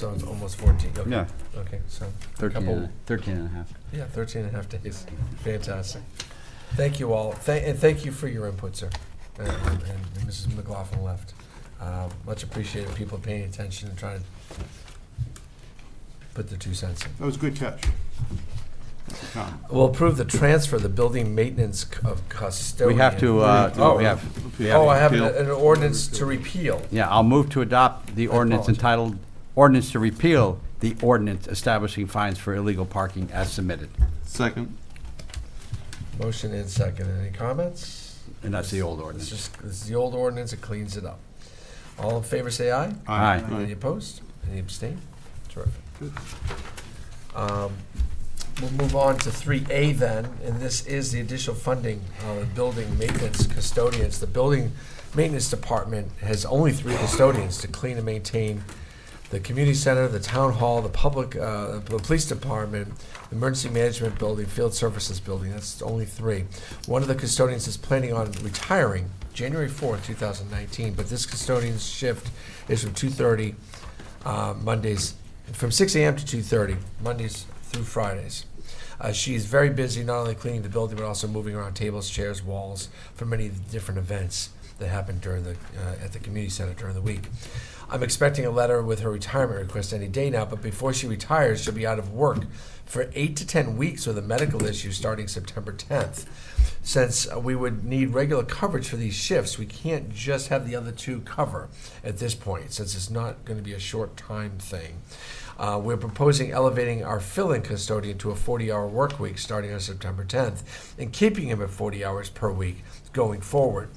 So it's almost 14. Okay. Yeah. Okay, so 13 and a half. Yeah, 13 and a half days. Fantastic. Thank you all. And thank you for your input, sir. And Mrs. McLaughlin left. Much appreciated. People paying attention and trying to put their 2 cents in. That was a good catch. We'll approve the transfer of the building maintenance of custodian. We have to, I have an ordinance to repeal. Yeah, I'll move to adopt the ordinance apologize. entitled, Ordinance to Repeal the Ordinance Establishing Fines for Illegal Parking as submitted. Second. Motion and second. Any comments? And that's the old ordinance. This is the old ordinance. It cleans it up. All in favor, say aye. Aye. Any opposed? Any abstain? Terrific. Good. We'll move on to 3A then, and this is the additional funding of building maintenance custodians. The building maintenance department has only 3 custodians to clean and maintain the community center, the town hall, the public, the police department, the emergency management building, field services building. That's only 3. One of the custodians is planning on retiring January 4th, 2019, but this custodian's shift is from 2:30 Mondays, from 6 a.m. to 2:30, Mondays through Fridays. She's very busy, not only cleaning the building, but also moving around tables, chairs, walls for many different events that happen during the at the community center during the week. I'm expecting a letter with her retirement request any day now, but before she retires, she'll be out of work for 8 to 10 weeks with a medical issue starting September 10th. Since we would need regular coverage for these shifts, we can't just have the other 2 cover at this point, since it's not going to be a short time thing. We're proposing elevating our fill-in custodian to a 40-hour work week starting on September 10th and keeping him at 40 hours per week going forward.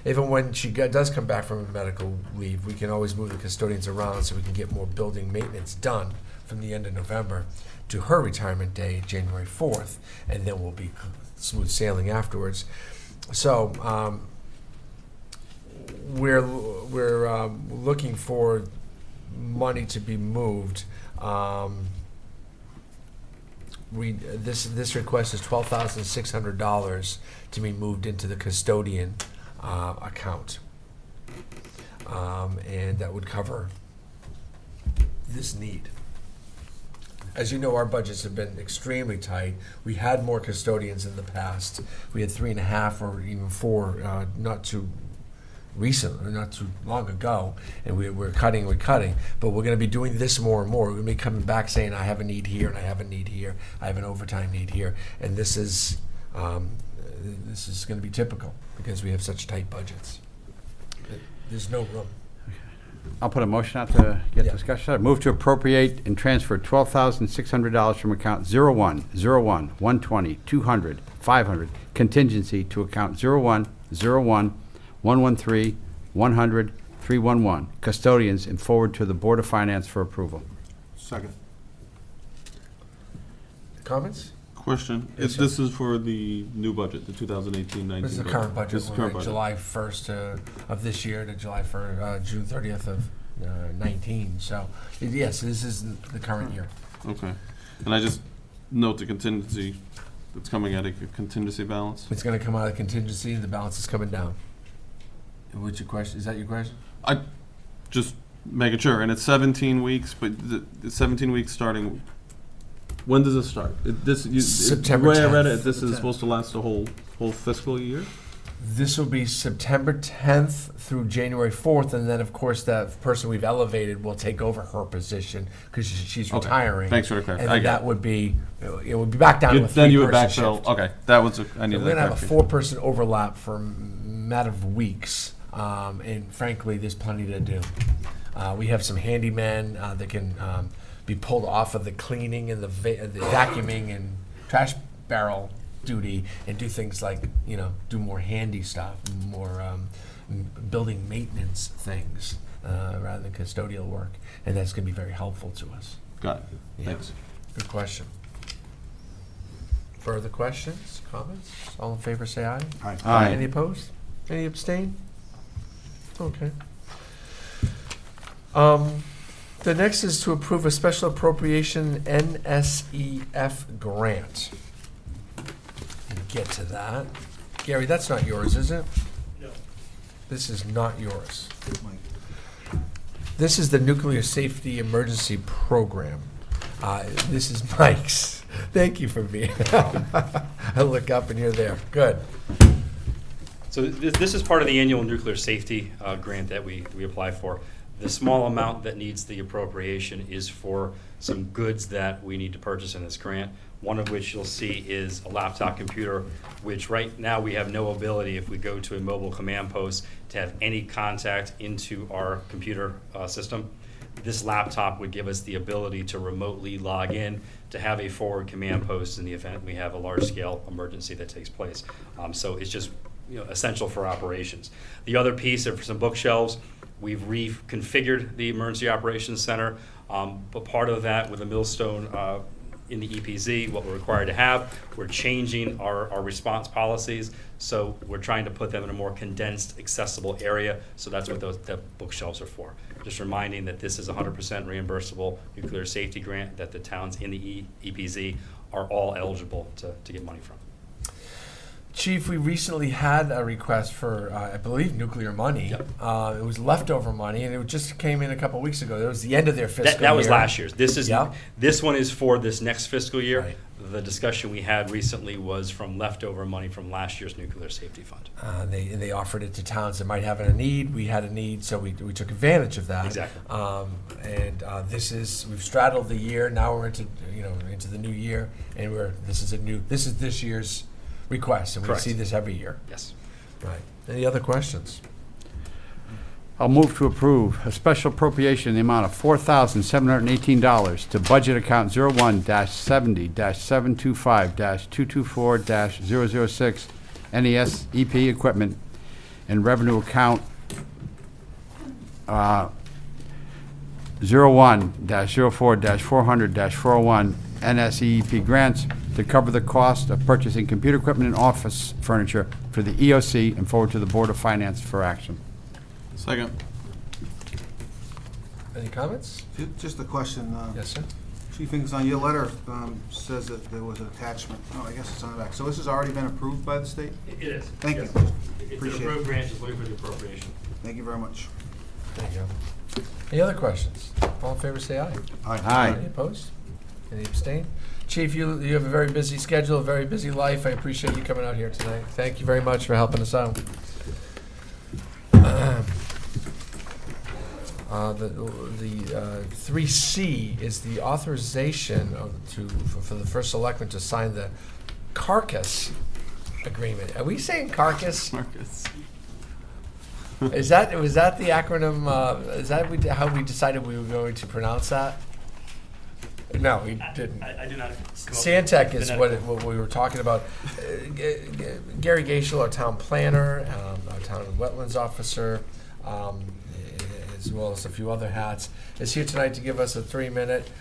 Even when she does come back from a medical leave, we can always move the custodians around so we can get more building maintenance done from the end of November to her retirement day, January 4th, and then we'll be smooth sailing afterwards. So we're looking for money to be moved. This request is $12,600 to be moved into the custodian account, and that would cover this need. As you know, our budgets have been extremely tight. We had more custodians in the past. We had 3.5 or even 4 not too long ago, and we're cutting, but we're going to be doing this more and more. We're going to be coming back saying, I have a need here, and I have a need here, I have an overtime need here, and this is going to be typical because we have such tight budgets. There's no room. I'll put a motion out to get Yeah. discussion. Move to appropriate and transfer $12,600 from account 0101-120, 200, 500, contingency to account 0101-113, 100-311, custodians, and forward to the Board of Finance for approval. Second. Comments? Question. Yes, If sir. this is for the new budget, the 2018-19 This is the current budget. This is the We're current at budget. July 1st of this year to June 30th of 19. So, yes, this is the current year. Okay. And I just note the contingency that's coming out of a contingency balance. It's going to come out of contingency, and the balance is coming down. What's your question? Is that your question? I just making sure. And it's 17 weeks, but the 17 weeks starting. When does it start? September The way I read 10th. it, this is supposed to last the whole fiscal year? This will be September 10th through January 4th, and then, of course, that person we've elevated will take over her position because she's Okay. retiring. Thanks for the And clarification. then that would be, it would be back down to a Then you would three-person backfill. shift. Okay, that was I So need we're that going to have a clarification. 4-person overlap for a matter of weeks, and frankly, there's plenty to do. We have some handymen that can be pulled off of the cleaning and the vacuuming and trash barrel duty and do things like, do more handy stuff, more building maintenance things rather than custodial work, and that's going to be very helpful to us. Got it. Yeah. Thanks. Good question. Further questions, comments? All in favor, say aye. Aye. Aye. Any opposed? Any abstain? Okay. The next is to approve a special appropriation NSEF grant. We'll get to that. Gary, that's not yours, is it? No. This is not yours. This is the Nuclear Safety Emergency Program. This is Mike's. Thank you for being. I look up and you're there. Good. So this is part of the annual nuclear safety grant that we apply for. The small amount that needs the appropriation is for some goods that we need to purchase in this grant, one of which you'll see is a laptop computer, which right now we have no ability, if we go to a mobile command post, to have any contact into our computer system. This laptop would give us the ability to remotely log in, to have a forward command post in the event we have a large-scale emergency that takes place. So it's just essential for operations. The other piece are some bookshelves. We've reconfigured the Emergency Operations Center, but part of that with a millstone in the EPZ, what we're required to have, we're changing our response policies, so we're trying to put them in a more condensed, accessible area, so that's what the bookshelves are for. Just reminding that this is 100% reimbursable nuclear safety grant that the towns in the EPZ are all eligible to get money from. Chief, we recently had a request for, I believe, nuclear money. Yep. It was leftover money, and it just came in a couple weeks ago. It was the end of their fiscal year. That was last year's. Yep. This one is for this next fiscal year. Right. The discussion we had recently was from leftover money from last year's nuclear safety fund. They offered it to towns that might have a need. We had a need, so we took advantage of that. Exactly. We've straddled the year. Now we're into the new year, and this is this year's request, and Correct. we see this every year. Yes. Right. Any other questions? I'll move to approve a special appropriation in the amount of $4,718 to budget account 01-70-725-224-006 NES-EP equipment and revenue account 01-04-400-401 NSEEP grants to cover the cost of purchasing computer equipment and office furniture for the EOC and forward to the Board of Finance for action. Second. Any comments? Just a question. Yes, sir. Chief Inks, on your letter says that there was an attachment. Oh, I guess it's on the back. So this has already been approved by the state? It is. Thank you. It's Appreciate an it. approved grant, just waiting for the appropriation. Thank you very much. There you go. Any other questions? All in favor, say aye. Aye. Any opposed? Any abstain? Chief, you have a very busy schedule, a very busy life. I appreciate you coming out here tonight. Thank you very much for helping us out. The 3C is the authorization for the first selectman to sign the carcass agreement. Are we saying carcass? Marcus. Was that the acronym? Is that how we decided we were going to pronounce that? No, we didn't. I do not. Santec is what we were talking about. Gary Gaishel, our town planner, our town wetlands officer, as well as a few other hats, is here tonight to give us a 3-minute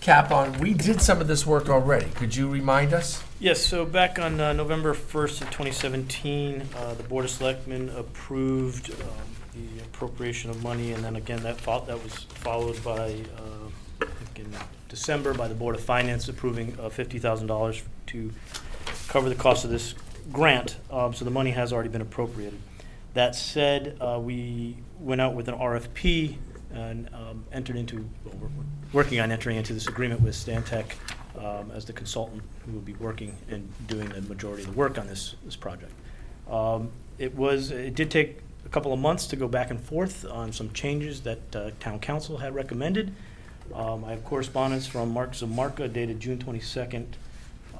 cap on. We did some of this work already. Could you remind us? Yes, so back on November 1st of 2017, the Board of Selectmen approved the appropriation of money, and then again, that was followed by, I think in December, by the Board of Finance approving $50,000 to cover the cost of this grant. So the money has already been appropriated. That said, we went out with an RFP and we're working on entering into this agreement with Stantec as the consultant who will be working and doing the majority of the work on this project. It did take a couple of months to go back and forth on some changes that Town Council had recommended. I have correspondence from Mark Zamarka dated June 22nd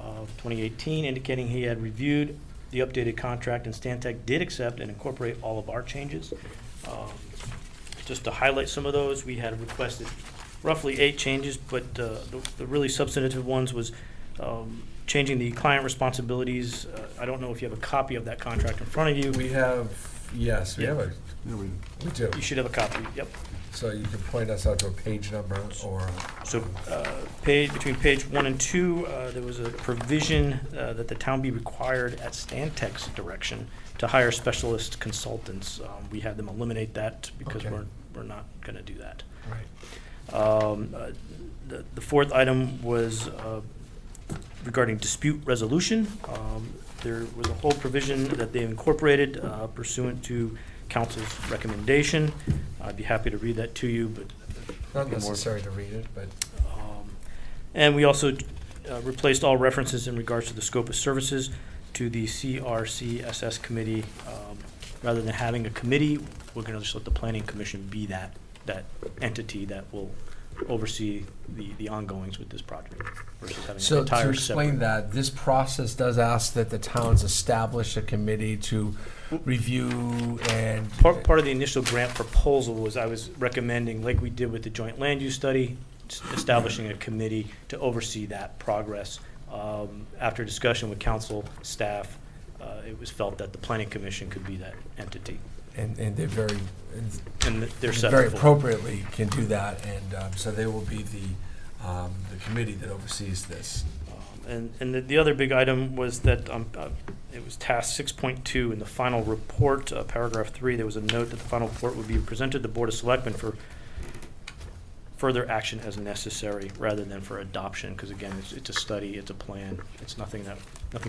of 2018 indicating he had reviewed the updated contract and Stantec did accept and incorporate all of our changes. Just to highlight some of those, we had requested roughly 8 changes, but the really substantive ones was changing the client responsibilities. I don't know if you have a copy of that contract in front of you. We have, yes, we Yeah. have a, we do. You should have a copy, yep. So you can point us out to a page number or, So between page 1 and 2, there was a provision that the town be required at Stantec's direction to hire specialist consultants. We had them eliminate that because Okay. we're not going to do that. right. The fourth item was regarding dispute resolution. There was a whole provision that they incorporated pursuant to council's recommendation. I'd be happy to read that to you, but. Not more- necessary to read it, but And we also replaced all references in regards to the scope of services to the CRCSS committee. Rather than having a committee, we're going to just let the planning commission be that entity that will oversee the ongoings with this project versus having an so to entire explain separate. that, this process does ask that the towns establish a committee to review and. Part of the initial grant proposal was I was recommending, like we did with the joint land use study, establishing a committee to oversee that progress. After discussion with council staff, it was felt that the planning commission could be that entity. And they're very, And they're set very up for it. appropriately can do that, and so they will be the committee that oversees this. And the other big item was that it was task 6.2 in the final report, paragraph 3. There was a note that the final report would be presented to the Board of Selectmen for further action as necessary rather than for adoption, because again, it's a study, it's a plan, it's nothing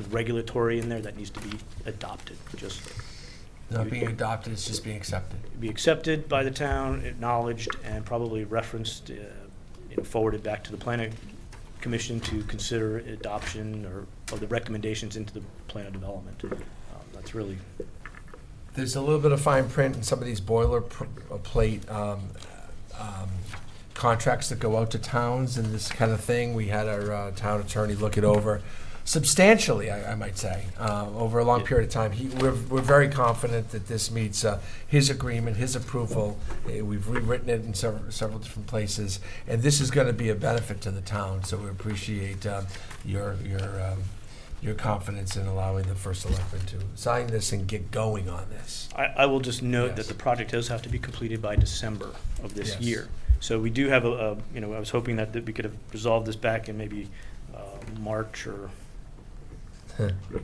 regulatory in there that needs to be adopted. Just Not being adopted, it's just being accepted. be accepted by the town, acknowledged, and probably referenced, forwarded back to the planning commission to consider adoption or the recommendations into the plan of development. That's really, There's a little bit of fine print in some of these boilerplate contracts that go out to towns and this kind of thing. We had our town attorney look it over substantially, I might say, over a long period of time. We're very confident that this meets his agreement, his approval. We've rewritten it in several different places, and this is going to be a benefit to the town. So we appreciate your confidence in allowing the first selectman to sign this and get going on this. I will just note that Yes. the project does have to be completed by December of this Yes. year. So we do have I was hoping that we could have resolved this back in maybe March or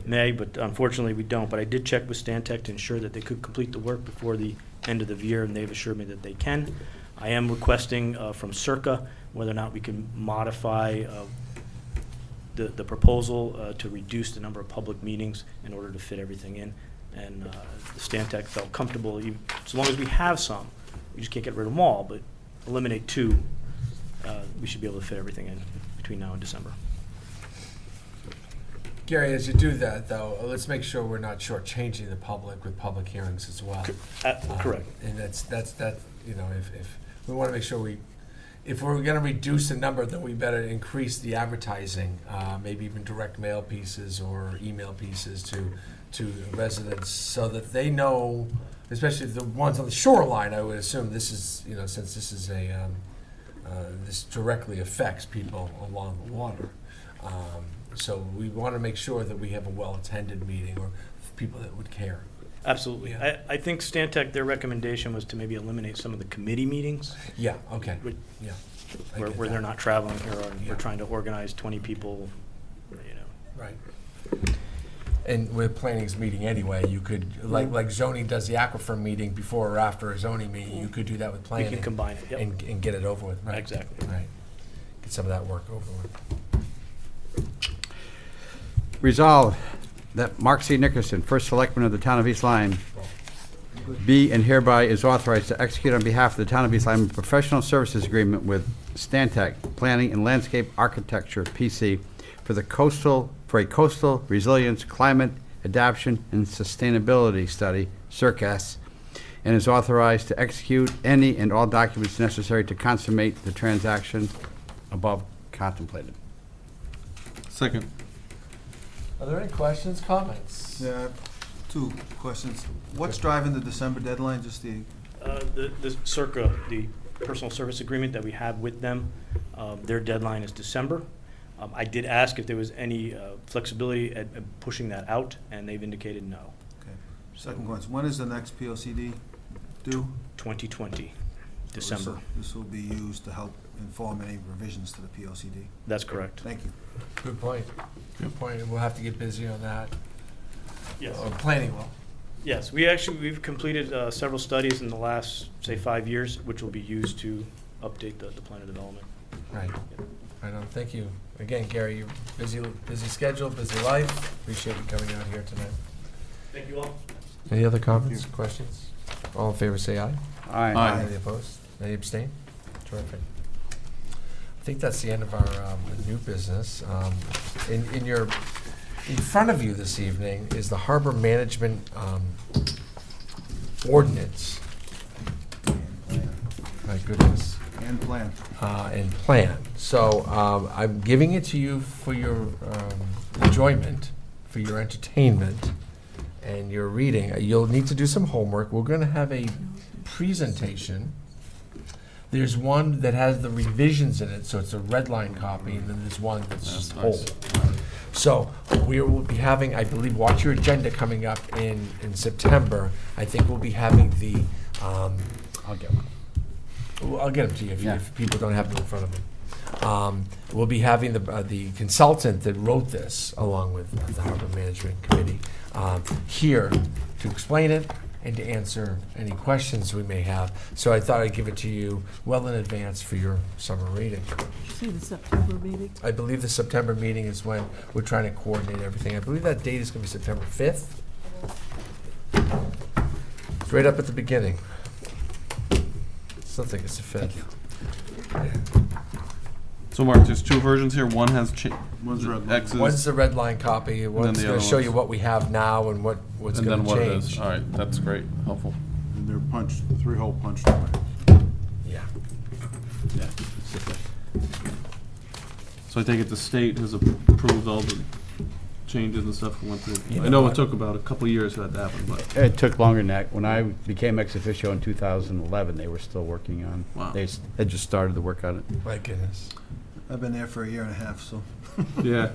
May, but unfortunately we don't. But I did check with Stantec to ensure that they could complete the work before the end of the year, and they've assured me that they can. I am requesting from Circa whether or not we can modify the proposal to reduce the number of public meetings in order to fit everything in. And the Stantec felt comfortable, as long as we have some, we just can't get rid of them all, but eliminate 2, we should be able to fit everything in between now and December. Gary, as you do that, though, let's make sure we're not shortchanging the public with public hearings as well. Correct. And that's if we want to make sure if we're going to reduce the number, then we better increase the advertising, maybe even direct mail pieces or email pieces to residents so that they know, especially the ones on the shoreline. I would assume this is, since this is this directly affects people along the water. So we want to make sure that we have a well-attended meeting or people that would care. Absolutely. Yeah. I think Stantec, their recommendation was to maybe eliminate some of the committee meetings Yeah, okay, Would- yeah. I where get they're that. not traveling here, or Yeah. we're trying to organize 20 people, Right. And with planning's meeting anyway, you could, like zoning does the aquifer meeting before or after a zoning meeting, you could do that with We planning. can combine it, yep. And get it over with, right? Exactly. Right. Get some of that work over with. Resolved that Mark C. Nickerson, first selectman of the town of East Lyme, be and hereby is authorized to execute on behalf of the town of East Lyme a professional services agreement with Stantec Planning and Landscape Architecture, PC, for a coastal resilience, climate adaptation, and sustainability study, CIRCAS, and is authorized to execute any and all documents necessary to consummate the transaction above contemplated. Second. Are there any questions, comments? Yeah, 2 questions. What's driving the December deadline? Just the, The Circa, the personal service agreement that we have with them, their deadline is December. I did ask if there was any flexibility at pushing that out, and they've indicated no. okay. Second question, when is the next POCD due? 2020, So December. This will be used to help inform any revisions to the POCD. That's correct. Thank you. Good point. Good point. And we'll have to get busy on that. Yes. Or planning will. Yes, we've completed several studies in the last, say, 5 years, which will be used to update the plan of development. Right. Right on. Thank you. Again, Gary, you're busy schedule, busy life. Appreciate you coming out here tonight. Thank you all. Any other comments, questions? All in favor, say aye. Aye. Any opposed? Any abstain? Terrific. I think that's the end of our new business. In front of you this evening is the harbor management ordinance. My goodness. And plan. And plan. So I'm giving it to you for your enjoyment, for your entertainment, and your reading. You'll need to do some homework. We're going to have a presentation. There's one that has the revisions in it, so it's a red line copy, and then there's one that's just whole. So we will be having, I believe, watch your agenda coming up in September. I think we'll be having the, I'll get one. well, I'll get them to you Yeah. if people don't have them in front of them. We'll be having the consultant that wrote this, along with the Harbor Management Committee, here to explain it and to answer any questions we may have. So I thought I'd give it to you well in advance for your summer reading. See the September meeting? I believe the September meeting is when we're trying to coordinate everything. I believe that date is going to be September 5th. It's right up at the beginning. Still think it's the 5th. So Mark, there's two versions here. One has One's red line. X's, One's the red line copy, one's the going other to show one's- you what we have now and what's and going then to what it is. change. All right, that's great, helpful. And they're punched, 3-hole punched away. Yeah. Yeah. So I take it the state has approved all the changes and stuff that went through. You I know know what? it took about a couple of years for that to happen, but It took longer than that. When I became ex officio in 2011, they were still working on, Wow. they had just started to work on it. My goodness. I've been there for a year and a half, so. yeah.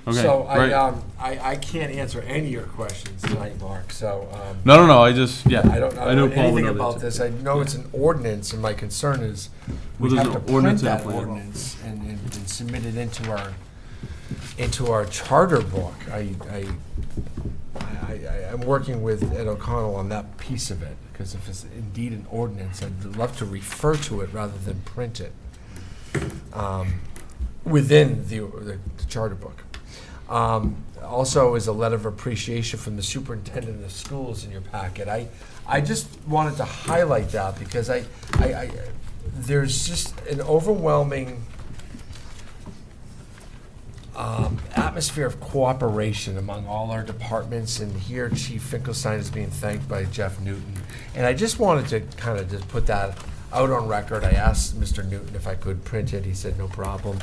Okay, So great. I can't answer any of your questions tonight, Mark, so. No, I just, yeah. I don't know know Paul would anything know about that. this. I know it's an ordinance, and my concern is we Well, there's have to an print ordinance and a that plan. ordinance and submit it into our charter book. I'm working with Ed O'Connell on that piece of it, because if it's indeed an ordinance, I'd love to refer to it rather than print it within the charter book. Also is a letter of appreciation from the superintendent of schools in your packet. I just wanted to highlight that because there's just an overwhelming atmosphere of cooperation among all our departments, and here Chief Finkelstein is being thanked by Jeff Newton. And I just wanted to kind of just put that out on record. I asked Mr. Newton if I could print it. He said no problem.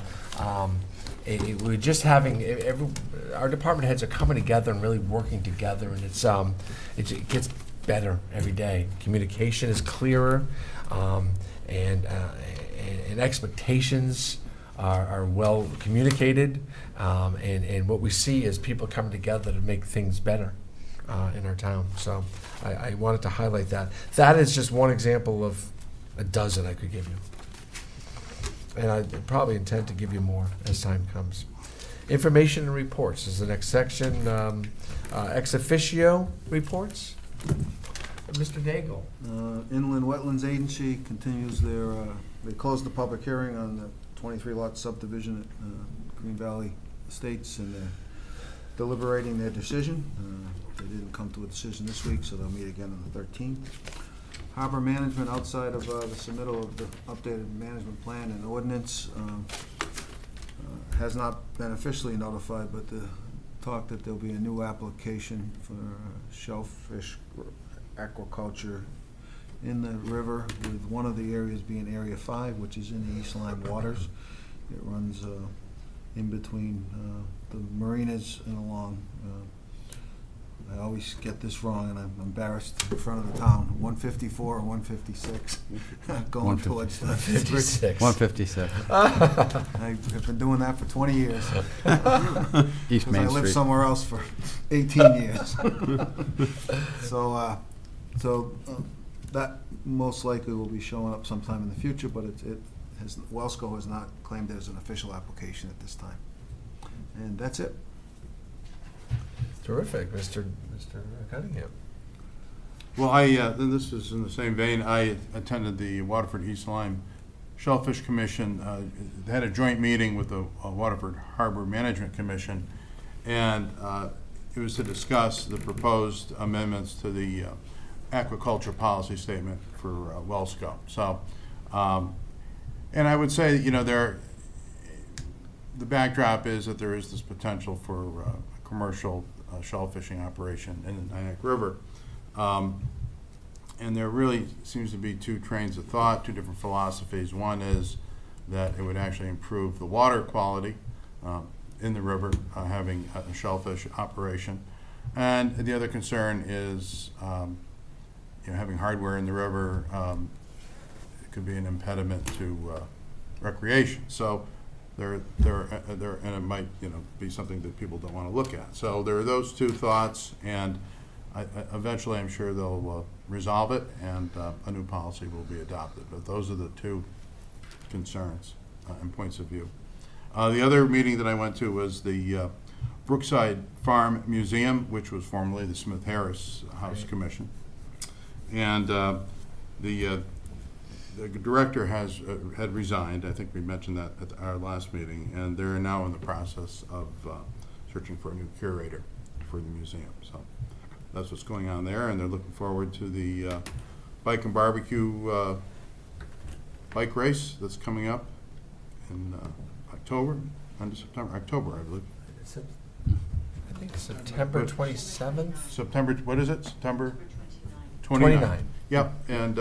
We're just having our department heads are coming together and really working together, and it gets better every day. Communication is clearer, and expectations are well communicated, and what we see is people coming together to make things better in our town. So I wanted to highlight that. That is just one example of a dozen I could give you. And I probably intend to give you more as time comes. Information and reports is the next section. Ex officio reports. Mr. Daigle. Inland Wetlands Agency continues their, they closed the public hearing on the 23-lot subdivision at Green Valley Estates, and they're deliberating their decision. They didn't come to a decision this week, so they'll meet again on the 13th. Harbor management, outside of the submittal of the updated management plan and ordinance, has not been officially notified, but the talk that there'll be a new application for shellfish aquaculture in the river, with one of the areas being Area 5, which is in the East Lyme waters. It runs in between the marinas and along. I always get this wrong, and I'm embarrassed in front of the town. 154 or 156, going towards the 56. 157, I've been doing that for 20 years. East Because I Main lived Street. somewhere else for 18 years. So that most likely will be showing up sometime in the future, but Wellsco has not claimed there's an official application at this time. And that's it. Terrific, Mr. Cunningham. Well, and this is in the same vein, I attended the Waterford East Lyme Shellfish Commission. They had a joint meeting with the Waterford Harbor Management Commission, and it was to discuss the proposed amendments to the aquaculture policy statement for well scope. So, and I would say, the backdrop is that there is this potential for a commercial shell fishing operation in the Nyack River. And there really seems to be two trains of thought, two different philosophies. One is that it would actually improve the water quality in the river, having a shellfish operation. And the other concern is having hardware in the river. It could be an impediment to recreation. So there, and it might be something that people don't want to look at. So there are those two thoughts, and eventually I'm sure they'll resolve it, and a new policy will be adopted. But those are the two concerns and points of view. The other meeting that I went to was the Brookside Farm Museum, which was formerly the Smith Harris House Commission. And the director had resigned. I think we mentioned that at our last meeting, and they're now in the process of searching for a new curator for the museum. So that's what's going on there, and they're looking forward to the bike and barbecue bike race that's coming up in October, October, I believe. I think September 27th? September, what is it? September 29. Yep, and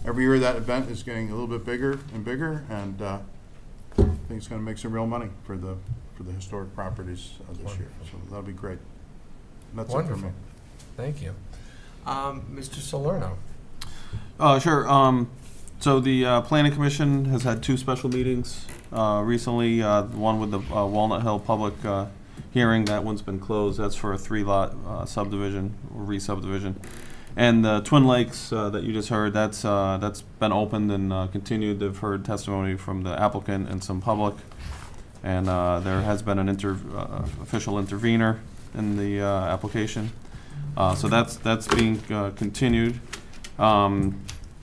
every year that event is getting a little bit bigger and bigger, and I think it's going to make some real money for the historic properties this year. So that'll be great. And that's it for me. Wonderful. Thank you. Mr. Salerno. Sure. So the Planning Commission has had two special meetings recently. One with the Walnut Hill public hearing. That one's been closed. That's for a 3-lot subdivision or re-subdivision. And the Twin Lakes that you just heard, that's been opened and continued. They've heard testimony from the applicant and some public. And there has been an official intervener in the application. So that's being continued.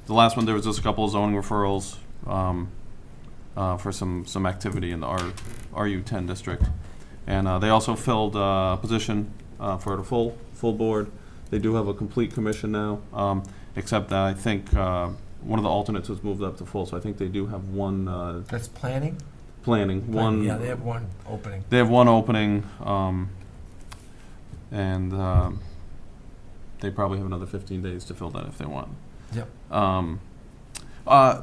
The last one, there was just a couple of zoning referrals for some activity in the RU10 district. And they also filled a position for the full board. They do have a complete commission now, except that I think one of the alternates was moved up to full, so I think they do have one. That's planning? Planning. One. Yeah, they have one opening. They have one opening, and they probably have another 15 days to fill that if they want. Yep.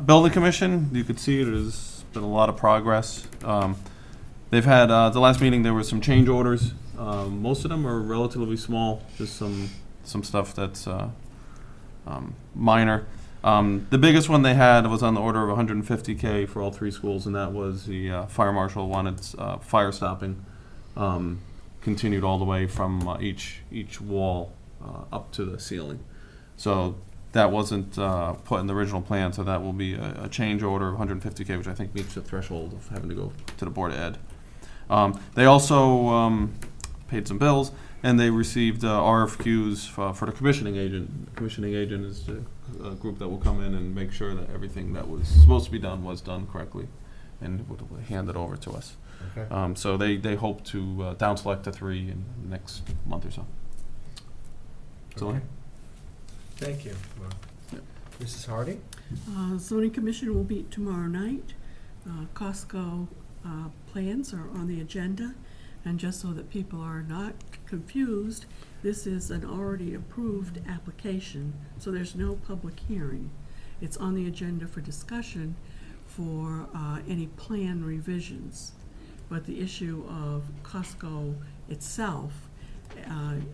Building commission, you could see there's been a lot of progress. They've had, the last meeting, there were some change orders. Most of them are relatively small, just some stuff that's minor. The biggest one they had was on the order of $150K for all 3 schools, and that was the fire marshal wanted fire stopping continued all the way from each wall up to the ceiling. So that wasn't put in the original plan, so that will be a change order of $150K, which I think meets the threshold of having to go to the Board of Ed. They also paid some bills, and they received RFQs for the commissioning agent. The commissioning agent is a group that will come in and make sure that everything that was supposed to be done was done correctly, and would hand it over to us. Okay. So they hope to down select the 3 in the next month or so. Okay. Thank you. Mrs. Hardy? Zoning Commission will meet tomorrow night. Costco plans are on the agenda. And just so that people are not confused, this is an already approved application, so there's no public hearing. It's on the agenda for discussion for any plan revisions. But the issue of Costco itself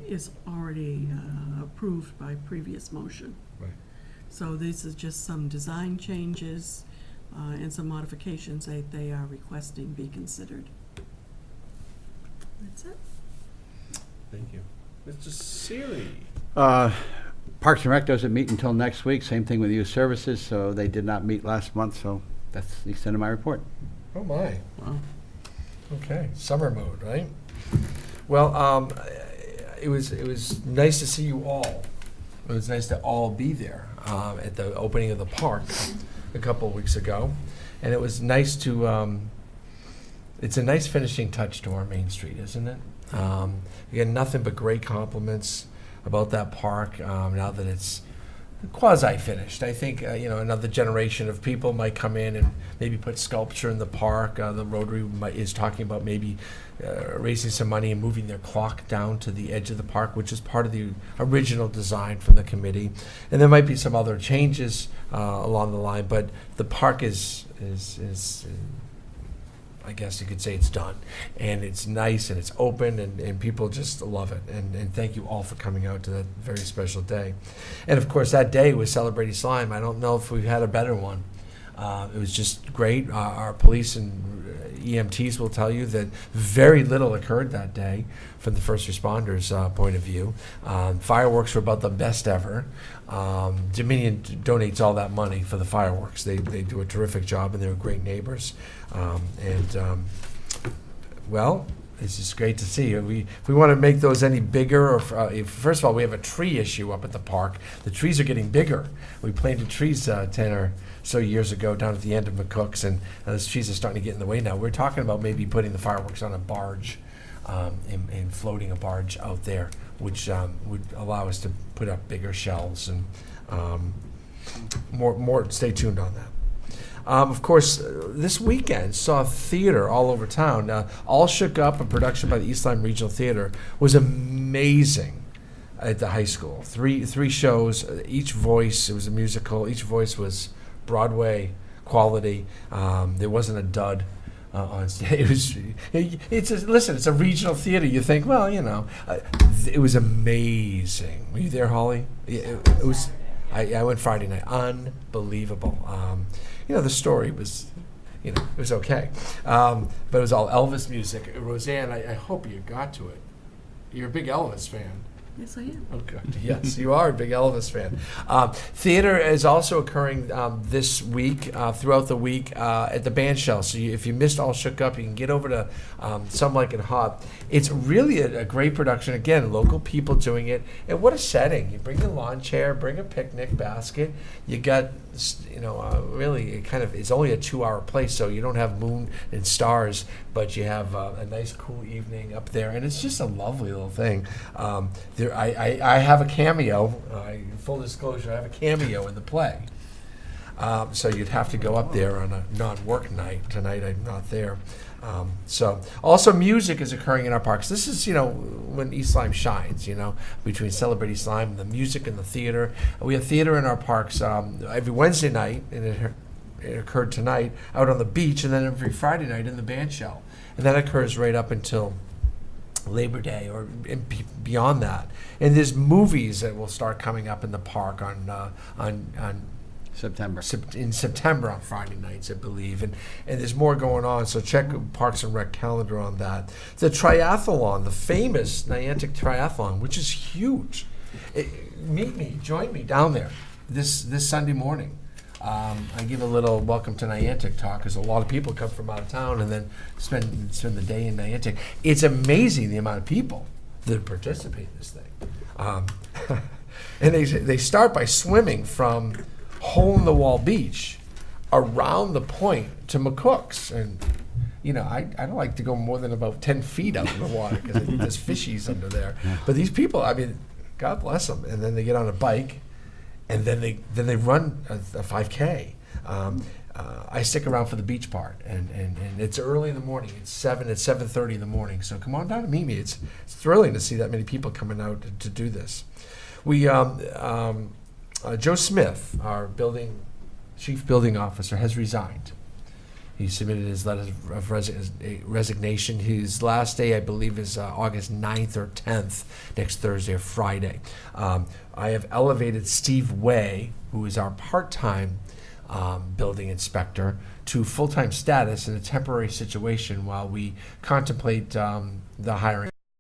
is already approved by previous motion. Right. So this is just some design changes and some modifications that they are requesting be considered. That's it. Thank you. Mr. Seery? Parks and Rec doesn't meet until next week. Same thing with Youth Services, so they did not meet last month, so that's the extent of my report. Oh, my. Wow. Okay, summer mode, right? Well, it was nice to see you all. It was nice to all be there at the opening of the park a couple of weeks ago. And it was nice to, it's a nice finishing touch to our Main Street, isn't it? Again, nothing but great compliments about that park now that it's quasi-finished. I think, another generation of people might come in and maybe put sculpture in the park. The Rotary is talking about maybe raising some money and moving their clock down to the edge of the park, which is part of the original design from the committee. And there might be some other changes along the line, but the park is I guess you could say it's done. And it's nice and it's open and people just love it. And thank you all for coming out to that very special day. And of course, that day was Celebrating Lyme. I don't know if we've had a better one. It was just great. Our police and EMTs will tell you that very little occurred that day from the first responders' point of view. Fireworks were about the best ever. Dominion donates all that money for the fireworks. They do a terrific job, and they're great neighbors. Well, it's just great to see. If we want to make those any bigger, or first of all, we have a tree issue up at the park. The trees are getting bigger. We planted trees 10 or so years ago down at the end of McCook's, and those trees are starting to get in the way now. We're talking about maybe putting the fireworks on a barge and floating a barge out there, which would allow us to put up bigger shelves and more. Stay tuned on that. Of course, this weekend saw theater all over town. All Shook Up, a production by the East Lyme Regional Theater, was amazing at the high school. Three shows, each voice, it was a musical, each voice was Broadway quality. There wasn't a dud on stage. It's a regional theater. You think, well, it was amazing. Were you there, Holly? It was. I went Friday night. Unbelievable. The story was, it was okay. But it was all Elvis music. Roseanne, I hope you got to it. You're a big Elvis fan. Yes, I am. Okay. Yes, you are a big Elvis fan. Theater is also occurring this week, throughout the week, at the band shell. So if you missed All Shook Up, you can get over to Some Like It Hot. It's really a great production. Again, local people doing it. And what a setting. You bring the lawn chair, bring a picnic basket. You got, really, it's only a 2-hour play, so you don't have moon and stars, but you have a nice, cool evening up there. And it's just a lovely little thing. I have a cameo. Full disclosure, I have a cameo in the play. So you'd have to go up there on a non-work night. Tonight I'm not there. So also music is occurring in our parks. This is, when East Lyme shines, between Celebrate East Lyme and the music and the theater. We have theater in our parks every Wednesday night, and it occurred tonight out on the beach, and then every Friday night in the band shell. And that occurs right up until Labor Day or beyond that. And there's movies that will start coming up in the park on September. In September on Friday nights, I believe. And there's more going on, so check Parks and Rec calendar on that. The triathlon, the famous Niantic Triathlon, which is huge. Join me down there this Sunday morning. I give a little welcome to Niantic talk because a lot of people come from out of town and then spend the day in Niantic. It's amazing the amount of people that participate in this thing. And they start by swimming from hole-in-the-wall beach around the point to McCook's. And, I don't like to go more than about 10 feet out in the water because I think there's fishies under there. But these people, God bless them. And then they get on a bike, and then they run a 5K. I stick around for the beach part, and it's early in the morning. It's 7:30 in the morning. So come on down and meet me. It's thrilling to see that many people coming out to do this. We Joe Smith, our chief building officer, has resigned. He submitted his letter of resignation. His last day, I believe, is August 9th or 10th, next Thursday or Friday. I have elevated Steve Way, who is our part-time building inspector, to full-time status in a temporary situation while we contemplate the hiring